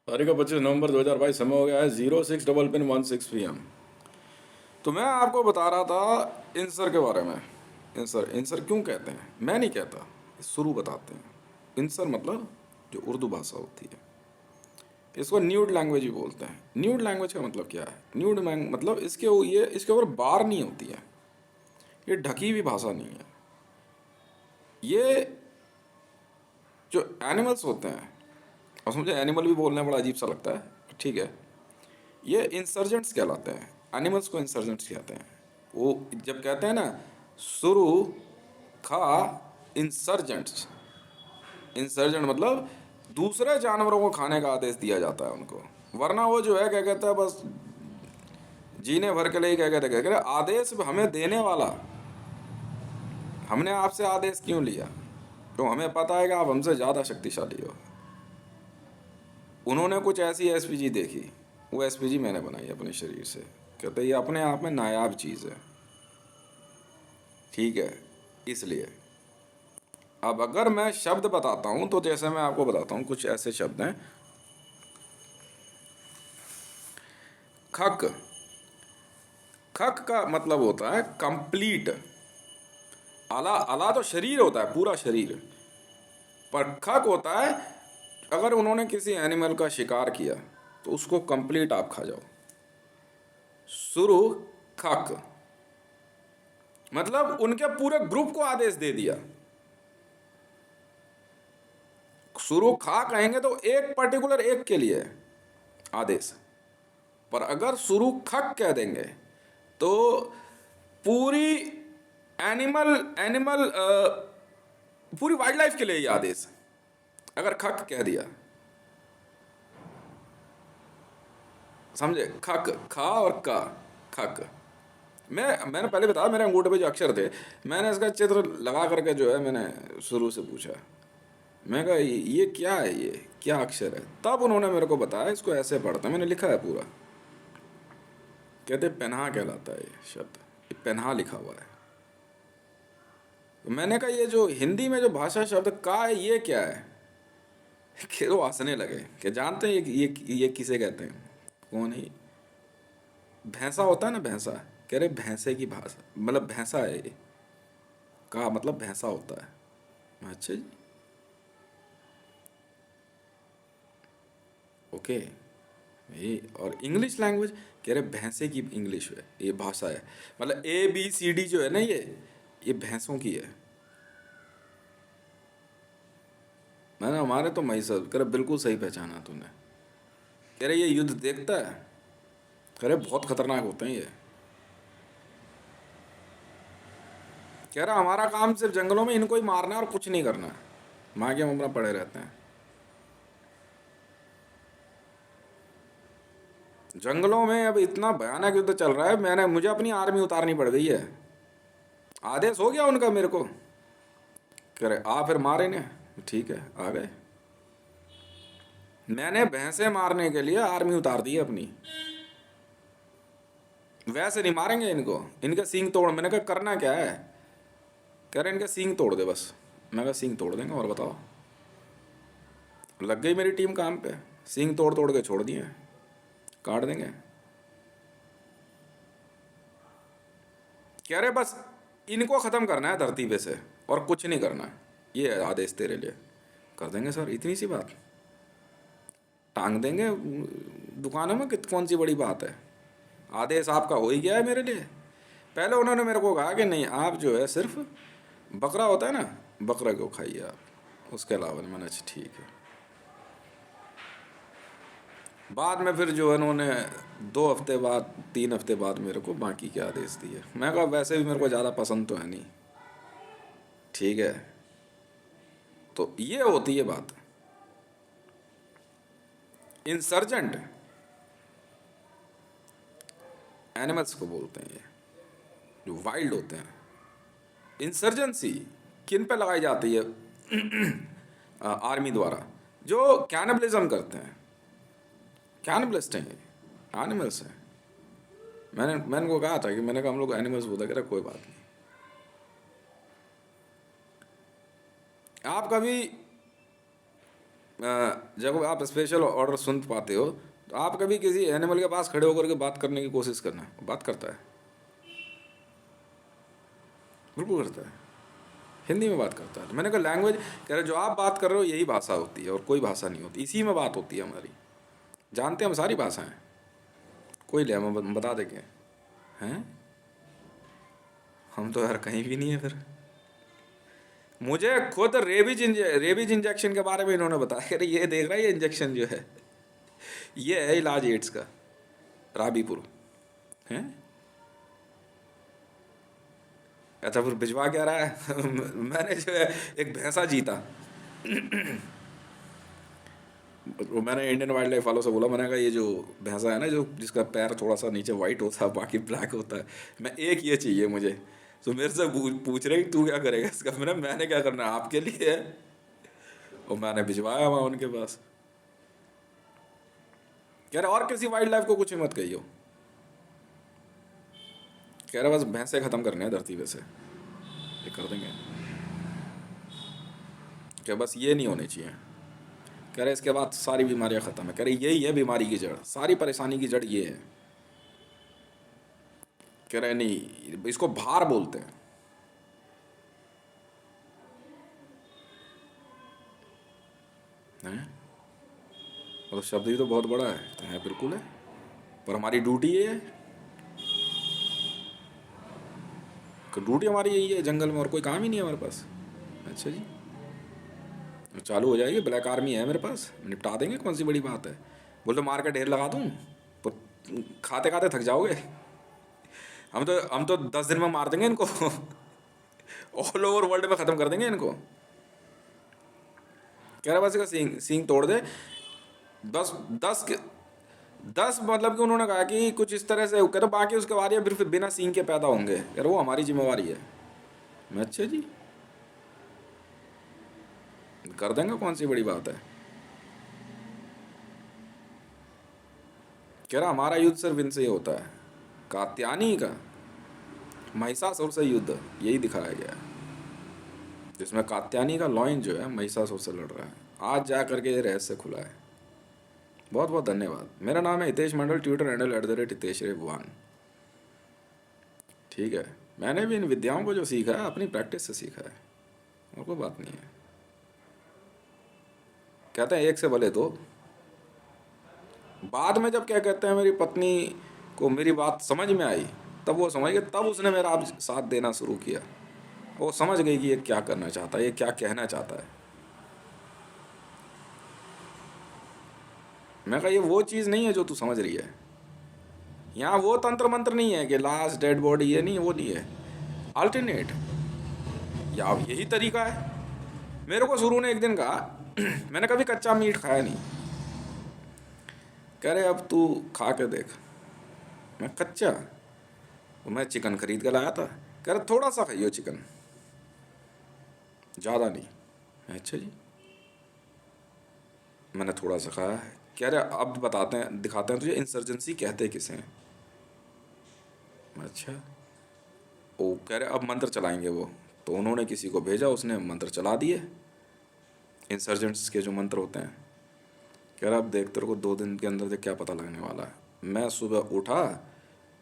तारीख 25 नवंबर 2022। समय हो गया है 06:16 PM। तो मैं आपको बता रहा था इंसर के बारे में। इंसर इंसर क्यों कहते हैं, मैं नहीं कहता, शुरू बताते हैं। इंसर मतलब जो उर्दू भाषा होती है, इसको न्यूड लैंग्वेज भी बोलते हैं। न्यूड लैंग्वेज का मतलब क्या है? न्यूड मतलब इसके ऊपर बार नहीं होती है, ये ढकी हुई भाषा नहीं है। ये जो एनिमल्स होते हैं, और मुझे एनिमल भी बोलना बड़ा अजीब सा लगता है, ठीक है, ये इंसर्जेंट्स कहलाते हैं। एनिमल्स को इंसर्जेंट्स कहते हैं। वो जब कहते हैं ना शुरू खा इंसर्जेंट्स, इंसर्जेंट मतलब दूसरे जानवरों को खाने का आदेश दिया जाता है उनको। वरना वो जो है क्या कहता है, बस जीने भर के लिए क्या कहते हैं, आदेश हमें देने वाला। हमने आपसे आदेश क्यों लिया? तो हमें पता है कि आप हमसे ज़्यादा शक्तिशाली हो। उन्होंने कुछ ऐसी एसपीजी देखी, वो एसपीजी मैंने बनाई अपने शरीर से। कहते ये अपने आप में नायाब चीज़ है, ठीक है, इसलिए। अब अगर मैं शब्द बताता हूं तो जैसे मैं आपको बताता हूं, कुछ ऐसे शब्द हैं। खक, खक का मतलब होता है कंप्लीट। अला, अला तो शरीर होता है, पूरा शरीर। पर खक होता है अगर उन्होंने किसी एनिमल का शिकार किया तो उसको कंप्लीट आप खा जाओ। शुरू खक मतलब उनके पूरे ग्रुप को आदेश दे दिया। शुरू खा कहेंगे तो एक पर्टिकुलर एक के लिए आदेश। पर अगर शुरू खक कह देंगे तो पूरी एनिमल एनिमल पूरी वाइल्ड लाइफ के लिए ये आदेश। अगर खक कह दिया, समझे? खक, खा और का, खक। मैंने पहले बताया, मेरे अंगूठे पे जो अक्षर थे, मैंने इसका चित्र लगा करके जो है मैंने शुरू से पूछा। मैं कहा ये क्या है, ये क्या अक्षर है? तब उन्होंने मेरे को बताया इसको ऐसे पढ़ते हैं। मैंने लिखा है पूरा। कहते पेन्हा कहलाता है ये शब्द, ये पेन्हा लिखा हुआ है। तो मैंने कहा ये जो हिंदी में जो भाषा शब्द का है ये क्या है? कि वो हंसने लगे कि जानते हैं ये किसे कहते हैं? कौन ही? भैंसा होता है ना, भैंसा। कह रहे भैंसे की भाषा, मतलब भैंसा है ये। का मतलब भैंसा होता है। मैं, अच्छा जी, ओके। ये और इंग्लिश लैंग्वेज, कह रहे भैंसे की इंग्लिश है, ये भाषा है। मतलब ABCD जो है ना, ये भैंसों की है। मैंने हमारे तो महिषा, कह रहे बिल्कुल सही पहचाना तूने। कह रहे ये युद्ध देखता है, कह रहे बहुत खतरनाक होते हैं ये। कह रहा हमारा काम सिर्फ जंगलों में इनको ही मारना है और कुछ नहीं करना है, वहाँ के हम अपना पड़े रहते हैं। जंगलों में अब इतना भयानक युद्ध चल रहा है, मुझे अपनी आर्मी उतारनी पड़ गई है। आदेश हो गया उनका मेरे को, कह रहे आ फिर मारे ने। ठीक है, आ गए। मैंने भैंसे मारने के लिए आर्मी उतार दी है अपनी। वैसे नहीं मारेंगे इनको, इनके सींग तोड़। मैंने कहा करना क्या है? कह रहे इनके सींग तोड़ दे बस। मैं कहा सींग तोड़ देंगे, और बताओ। लग गई मेरी टीम काम पे, सींग तोड़ तोड़ के छोड़ दिए, काट देंगे। कह रहे बस इनको ख़त्म करना है धरती पे से, और कुछ नहीं करना है, ये है आदेश तेरे लिए। कर देंगे सर, इतनी सी बात, टांग देंगे दुकानों में, कौन सी बड़ी बात है? आदेश आपका हो ही गया है मेरे लिए। पहले उन्होंने मेरे को कहा कि नहीं, आप जो है सिर्फ बकरा होता है ना, बकरा को खाइए आप, उसके अलावा नहीं। मैंने अच्छा ठीक है। बाद में फिर जो है उन्होंने 2 हफ्ते बाद, 3 हफ्ते बाद मेरे को बाकी के आदेश दिए। मैं कहा वैसे भी मेरे को ज़्यादा पसंद तो है नहीं, ठीक है। तो ये होती है बात। इंसर्जेंट एनिमल्स को बोलते हैं, ये जो वाइल्ड होते हैं। इंसर्जेंसी किन पे लगाई जाती है? आर्मी द्वारा, जो कैनिबलिज्म करते हैं। कैनिबलिस्ट हैं, एनिमल्स हैं। मैंने मैंने को कहा था कि, मैंने कहा हम लोग एनिमल्स बोलते, कह रहा कोई बात नहीं। आप कभी जब आप स्पेशल ऑर्डर सुन पाते हो तो आप कभी किसी एनिमल के पास खड़े होकर के बात करने की कोशिश करना, बात करता है, बिल्कुल करता है, हिंदी में बात करता है। तो मैंने कहा लैंग्वेज, कह रहे जो आप बात कर रहे हो यही भाषा होती है और कोई भाषा नहीं होती, इसी में बात होती है हमारी। जानते हैं हम सारी भाषाएं, कोई ले हम बता देंगे हैं। हम तो यार कहीं भी नहीं है फिर। मुझे खुद रेबीज इंजेक्शन के बारे में इन्होंने बताया, अरे ये देख रहा है, ये इंजेक्शन जो है ये है इलाज एड्स का, राबीपुर है। अच्छा फिर भिजवा क्या रहा है मैंने जो है एक भैंसा जीता वो मैंने इंडियन वाइल्ड लाइफ वालों से बोला, मैंने कहा ये जो भैंसा है ना, जो जिसका पैर थोड़ा सा नीचे वाइट होता है बाकी ब्लैक होता है, मैं एक ये चाहिए मुझे। तो मेरे से पूछ रहे कि तू क्या करेगा इसका, मैंने क्या करना है, आपके लिए है। और मैंने भिजवाया वहाँ उनके पास। कह रहे और किसी वाइल्ड लाइफ को कुछ ही मत कहियो, कह रहे बस भैंसे ख़त्म करने हैं धरती पे से, ये कर देंगे, क्या बस ये नहीं होनी चाहिए। कह रहे इसके बाद सारी बीमारियां ख़त्म है, कह रहे यही है बीमारी की जड़, सारी परेशानी की जड़ ये है। कह रहे नहीं, इसको भार बोलते हैं। हैं? मतलब शब्द ही तो बहुत बड़ा है, तो है बिल्कुल है, पर हमारी ड्यूटी ये है कि ड्यूटी हमारी यही है जंगल में, और कोई काम ही नहीं है हमारे पास। अच्छा जी, तो चालू हो जाएगी, ब्लैक आर्मी है मेरे पास, निपटा देंगे, कौन सी बड़ी बात है। बोल तो मार के ढेर लगा दूँ, तो खाते खाते थक जाओगे। हम तो 10 दिन में मार देंगे इनको ऑल ओवर वर्ल्ड में ख़त्म कर देंगे इनको। कह रहा बस इसका सींग सींग तोड़ दे। 10 मतलब कि उन्होंने कहा कि कुछ इस तरह से कह, तो बाकी उसके बाद ये फिर बिना सींग के पैदा होंगे, यार वो हमारी जिम्मेवारी है। मैं अच्छा जी, कर देंगे, कौन सी बड़ी बात है। कह रहा हमारा युद्ध सिर्फ इनसे ही होता है, कात्यायनी का महिषासुर से युद्ध यही दिखाया गया है, जिसमें कात्यायनी का लॉइन जो है महिषासुर से लड़ रहा है। आज जा करके ये रहस्य खुला है। बहुत बहुत धन्यवाद। मेरा नाम है हितेश मंडल, ट्विटर हैंडल @हितेश1। ठीक है, मैंने भी इन विद्याओं को जो सीखा है अपनी प्रैक्टिस से सीखा है, और कोई बात नहीं है। कहते हैं एक से भले दो। बाद में जब क्या कहते हैं मेरी पत्नी को मेरी बात समझ में आई, तब वो समझ गई, तब उसने मेरा आप साथ देना शुरू किया। वो समझ गई कि ये क्या करना चाहता है, ये क्या कहना चाहता है। मैं कहा ये वो चीज़ नहीं है जो तू समझ रही है, यहाँ वो तंत्र मंत्र नहीं है कि लास्ट डेड बॉडी, ये नहीं, वो नहीं है, अल्टरनेट या अब यही तरीका है। मेरे को शुरू ने एक दिन कहा मैंने कभी कच्चा मीट खाया नहीं, कह रहे अब तू खा के देख। मैं कच्चा, तो मैं चिकन खरीद के लाया था, कह रहे थोड़ा सा खाइयो चिकन, ज़्यादा नहीं। मैं अच्छा जी, मैंने थोड़ा सा खाया है। कह रहे अब बताते हैं, दिखाते हैं तुझे इंसर्जेंसी कहते किसे हैं। अच्छा, वो कह रहे अब मंत्र चलाएंगे वो, तो उन्होंने किसी को भेजा, उसने मंत्र चला दिए, इंसर्जेंट्स के जो मंत्र होते हैं। कह रहा अब देख तेरे को 2 दिन के अंदर से क्या पता लगने वाला है। मैं सुबह उठा,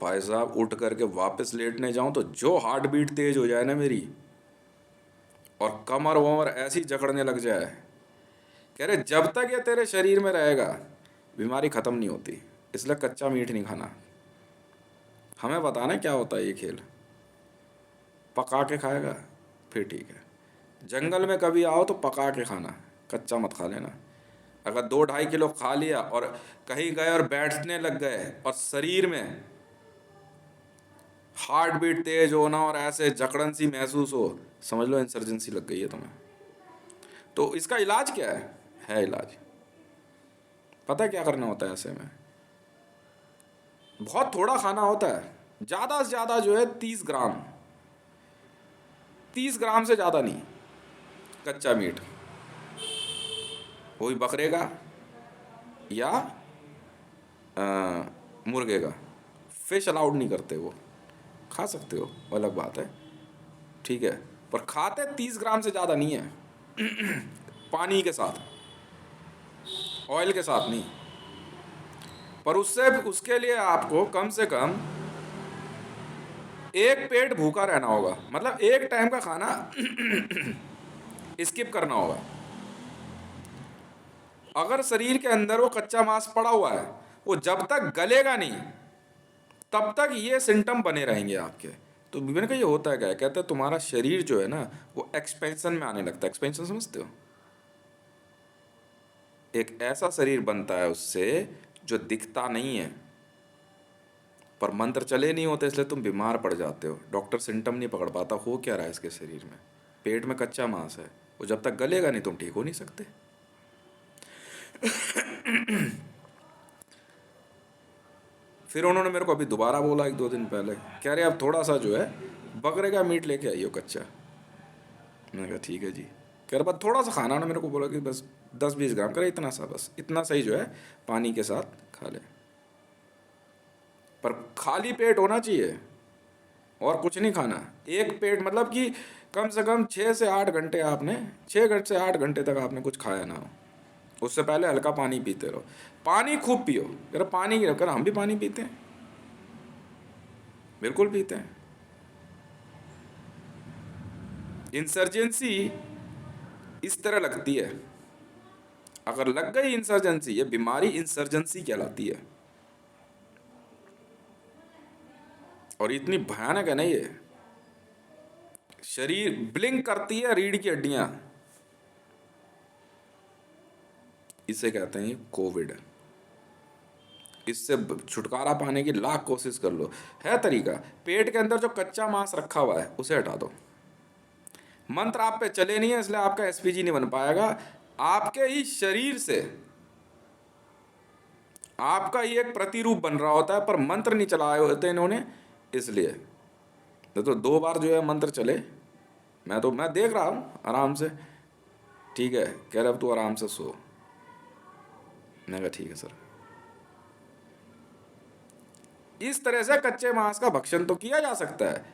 भाई साहब उठ करके वापस लेटने जाऊं तो जो हार्ट बीट तेज हो जाए ना मेरी, और कमर वमर ऐसी जकड़ने लग जाए। कह रहे जब तक ये तेरे शरीर में रहेगा बीमारी ख़त्म नहीं होती, इसलिए कच्चा मीट नहीं खाना। हमें बताना क्या होता है ये खेल, पका के खाएगा फिर ठीक है। जंगल में कभी आओ तो पका के खाना, कच्चा मत खा लेना। अगर 2-2.5 किलो खा लिया और कहीं गए और बैठने लग गए और शरीर में हार्ट बीट तेज होना और ऐसे जकड़न सी महसूस हो, समझ लो इंसर्जेंसी लग गई है तुम्हें। तो इसका इलाज क्या है इलाज, पता है क्या करना होता है ऐसे में? बहुत थोड़ा खाना होता है, ज़्यादा से ज़्यादा जो है 30 ग्राम, 30 ग्राम से ज़्यादा नहीं कच्चा मीट, वही बकरे का या मुर्गे का। फिश अलाउड नहीं करते, वो खा सकते हो, वो अलग बात है, ठीक है, पर खाते 30 ग्राम से ज़्यादा नहीं है पानी के साथ। ऑयल के साथ नहीं। पर उससे उसके लिए आपको कम से कम एक पेट भूखा रहना होगा, मतलब एक टाइम का खाना स्किप करना होगा। अगर शरीर के अंदर वो कच्चा मांस पड़ा हुआ है, वो जब तक गलेगा नहीं तब तक ये सिम्टम बने रहेंगे आपके। तो मैंने कहा ये होता है क्या है? कहते हैं तुम्हारा शरीर जो है ना वो एक्सपेंशन में आने लगता है। एक्सपेंशन समझते हो? एक ऐसा शरीर बनता है उससे जो दिखता नहीं है, पर मंत्र चले नहीं होते, इसलिए तुम बीमार पड़ जाते हो। डॉक्टर सिम्टम नहीं पकड़ पाता हो क्या रहा है इसके शरीर में। पेट में कच्चा मांस है, वो जब तक गलेगा नहीं तुम ठीक हो नहीं सकते। फिर उन्होंने मेरे को अभी दोबारा बोला 1-2 दिन पहले, कह रहे अब थोड़ा सा जो है बकरे का मीट लेके आइयो कच्चा। मैंने कहा ठीक है जी। कह रहे बस थोड़ा सा खाना, ना मेरे को बोला कि बस 10-20 ग्राम, करे इतना सा, बस इतना सही जो है पानी के साथ खा ले, पर खाली पेट होना चाहिए और कुछ नहीं खाना। एक पेट मतलब कि कम से कम 6 से 8 घंटे आपने 6 से 8 घंटे तक आपने कुछ खाया ना हो। उससे पहले हल्का पानी पीते रहो, पानी खूब पियो। अरे पानी कर, हम भी पानी पीते हैं, बिल्कुल पीते हैं। इंसर्जेंसी इस तरह लगती है, अगर लग गई इंसर्जेंसी, ये बीमारी इंसर्जेंसी कहलाती है। और इतनी भयानक है ना ये, शरीर ब्लिंक करती है रीढ़ की हड्डियां, इसे कहते हैं कोविड। इससे छुटकारा पाने की लाख कोशिश कर लो, है तरीका। पेट के अंदर जो कच्चा मांस रखा हुआ है उसे हटा दो। मंत्र आप पे चले नहीं है इसलिए आपका एसपीजी नहीं बन पाएगा। आपके ही शरीर से आपका ही एक प्रतिरूप बन रहा होता है, पर मंत्र नहीं चलाए होते इन्होंने, इसलिए। तो 2 बार जो है मंत्र चले, मैं देख रहा हूँ आराम से। ठीक है, कह रहे अब तू आराम से सो। मैंने कहा ठीक है सर। इस तरह से कच्चे मांस का भक्षण तो किया जा सकता है।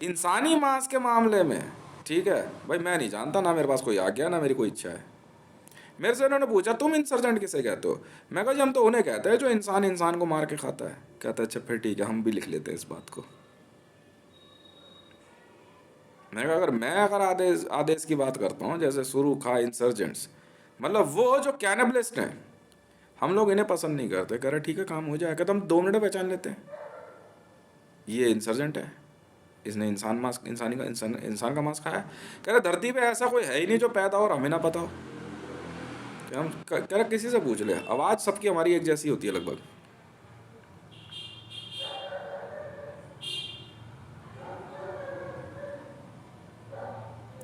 इंसानी मांस के मामले में ठीक है भाई, मैं नहीं जानता, ना मेरे पास कोई आज्ञा ना मेरी कोई इच्छा है। मेरे से उन्होंने पूछा तुम इंसर्जेंट किसे कहते हो? मैं कहा जी हम तो उन्हें कहते हैं जो इंसान इंसान को मार के खाता है। कहता है अच्छा फिर ठीक है, हम भी लिख लेते हैं इस बात को। मैं कहा अगर आदेश आदेश की बात करता हूँ, जैसे शुरू खा इंसर्जेंट्स, मतलब वो जो कैनबलिस्ट हैं, हम लोग इन्हें पसंद नहीं करते। कह रहे ठीक है काम हो जाएगा, तो हम 2 मिनट में पहचान लेते हैं ये इंसर्जेंट है, इसने इंसान का मांस खाया। कह रहे धरती पे ऐसा कोई है ही नहीं जो पैदा हो और हमें ना पता हो। कह रहे किसी से पूछ ले, आवाज़ सबकी हमारी एक जैसी होती है लगभग।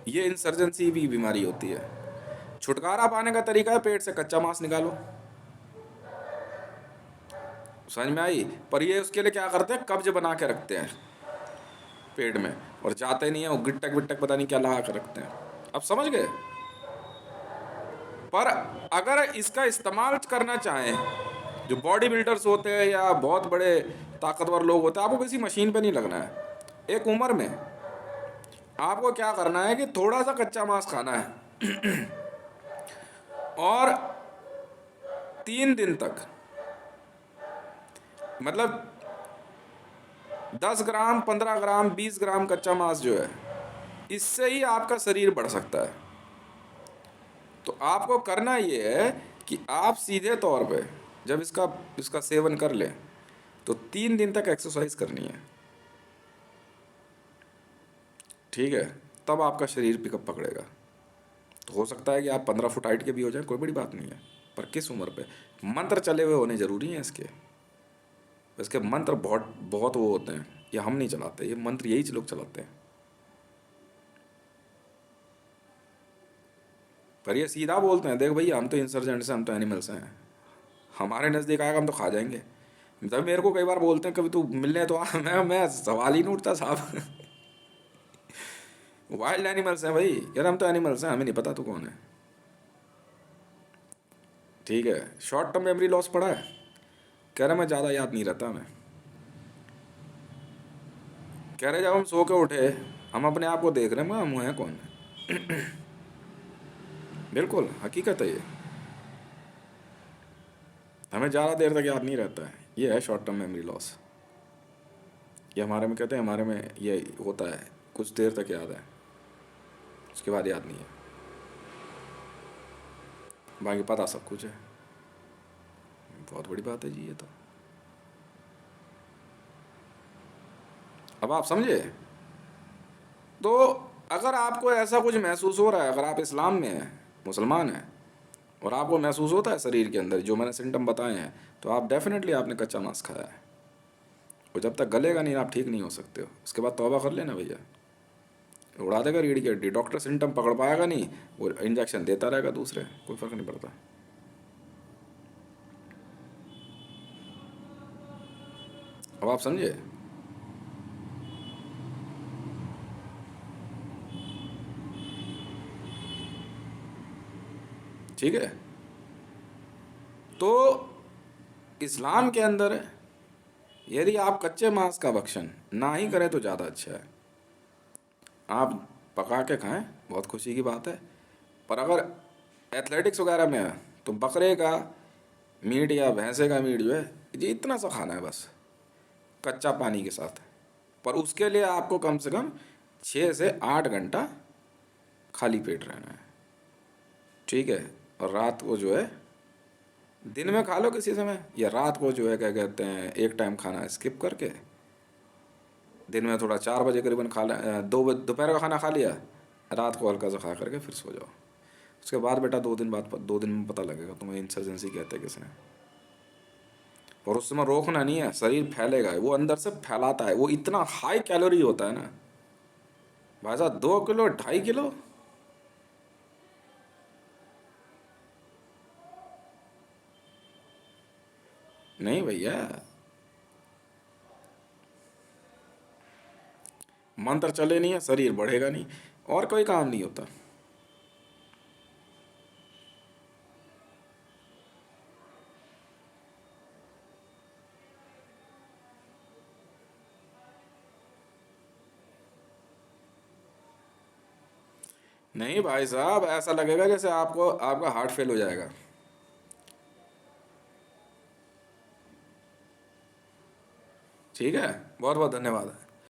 ये इंसर्जेंसी भी बीमारी होती है। छुटकारा पाने का तरीका है पेट से कच्चा मांस निकालो। समझ में आई? पर ये उसके लिए क्या करते हैं, कब्ज बना के रखते हैं पेट में, और जाते नहीं है, वो गिट्टक विट्टक पता नहीं क्या लगा कर रखते हैं। अब समझ गए? पर अगर इसका इस्तेमाल करना चाहें, जो बॉडी बिल्डर्स होते हैं या बहुत बड़े ताकतवर लोग होते हैं, आपको किसी मशीन पे नहीं लगना है। एक उम्र में आपको क्या करना है कि थोड़ा सा कच्चा मांस खाना है और 3 दिन तक, मतलब 10 ग्राम 15 ग्राम 20 ग्राम कच्चा मांस जो है, इससे ही आपका शरीर बढ़ सकता है। तो आपको करना ये है कि आप सीधे तौर पे जब इसका इसका सेवन कर लें तो 3 दिन तक एक्सरसाइज करनी है। ठीक है, तब आपका शरीर पिकअप पकड़ेगा। तो हो सकता है कि आप 15 फुट हाइट के भी हो जाए, कोई बड़ी बात नहीं है, पर किस उम्र पे? मंत्र चले हुए होने ज़रूरी हैं इसके मंत्र बहुत बहुत वो होते हैं, ये हम नहीं चलाते, ये मंत्र यही लोग चलाते हैं। पर ये सीधा बोलते हैं, देख भैया हम तो इंसर्जेंट्स हैं, हम तो एनिमल्स हैं, हमारे नज़दीक आएगा हम तो खा जाएंगे। तब मेरे को कई बार बोलते हैं कभी तू मिलने तो आ, मैं सवाल ही नहीं उठता साहब। वाइल्ड एनिमल्स हैं भाई, यार हम तो एनिमल्स हैं, हमें नहीं पता तू कौन है। ठीक है, शॉर्ट टर्म मेमोरी लॉस पड़ा है, कह रहा मैं ज़्यादा याद नहीं रहता मैं। कह रहे जब हम सो के उठे हम अपने आप को देख रहे हैं हम हैं कौन। बिल्कुल हकीकत है ये। हमें ज़्यादा देर तक याद नहीं रहता है, ये है शॉर्ट टर्म मेमोरी लॉस। ये हमारे में कहते हैं, हमारे में ये होता है, कुछ देर तक याद है, उसके बाद याद नहीं है, बाकी पता सब कुछ है। बहुत बड़ी बात है जी ये तो। अब आप समझे? तो अगर आपको ऐसा कुछ महसूस हो रहा है, अगर आप इस्लाम में हैं, मुसलमान हैं, और आपको महसूस होता है शरीर के अंदर जो मैंने सिम्टम बताए हैं, तो आप डेफिनेटली आपने कच्चा मांस खाया है। और जब तक गलेगा नहीं आप ठीक नहीं हो सकते हो। उसके बाद तौबा कर लेना भैया, उड़ा देगा रीढ़ की हड्डी, डॉक्टर सिम्टम पकड़ पाएगा नहीं, वो इंजेक्शन देता रहेगा दूसरे, कोई फर्क नहीं पड़ता। अब आप समझे? ठीक है। तो इस्लाम के अंदर यदि आप कच्चे मांस का भक्षण ना ही करें तो ज़्यादा अच्छा है। आप पका के खाएं, बहुत खुशी की बात है, पर अगर एथलेटिक्स वगैरह में है तो बकरे का मीट या भैंसे का मीट जो है, ये इतना सा खाना है बस, कच्चा पानी के साथ। पर उसके लिए आपको कम से कम 6 से 8 घंटा खाली पेट रहना है, ठीक है। और रात को जो है, दिन में खा लो किसी समय, या रात को जो है क्या कहते हैं, एक टाइम खाना स्किप करके दिन में थोड़ा 4 बजे करीबन खा लें, दोपहर का खाना खा लिया, रात को हल्का सा खा करके फिर सो जाओ। उसके बाद बेटा 2 दिन बाद, 2 दिन में पता लगेगा तुम्हें इंसर्जेंसी कहते हैं किसने। और उस समय रोकना नहीं है, शरीर फैलेगा, वो अंदर से फैलाता है, वो इतना हाई कैलोरी होता है ना भाई साहब, 2 किलो 2.5 किलो। नहीं भैया, मंत्र चले नहीं है, शरीर बढ़ेगा नहीं, और कोई काम नहीं होता। नहीं भाई साहब, ऐसा लगेगा जैसे आपको आपका हार्ट फेल हो जाएगा। ठीक है, बहुत बहुत धन्यवाद।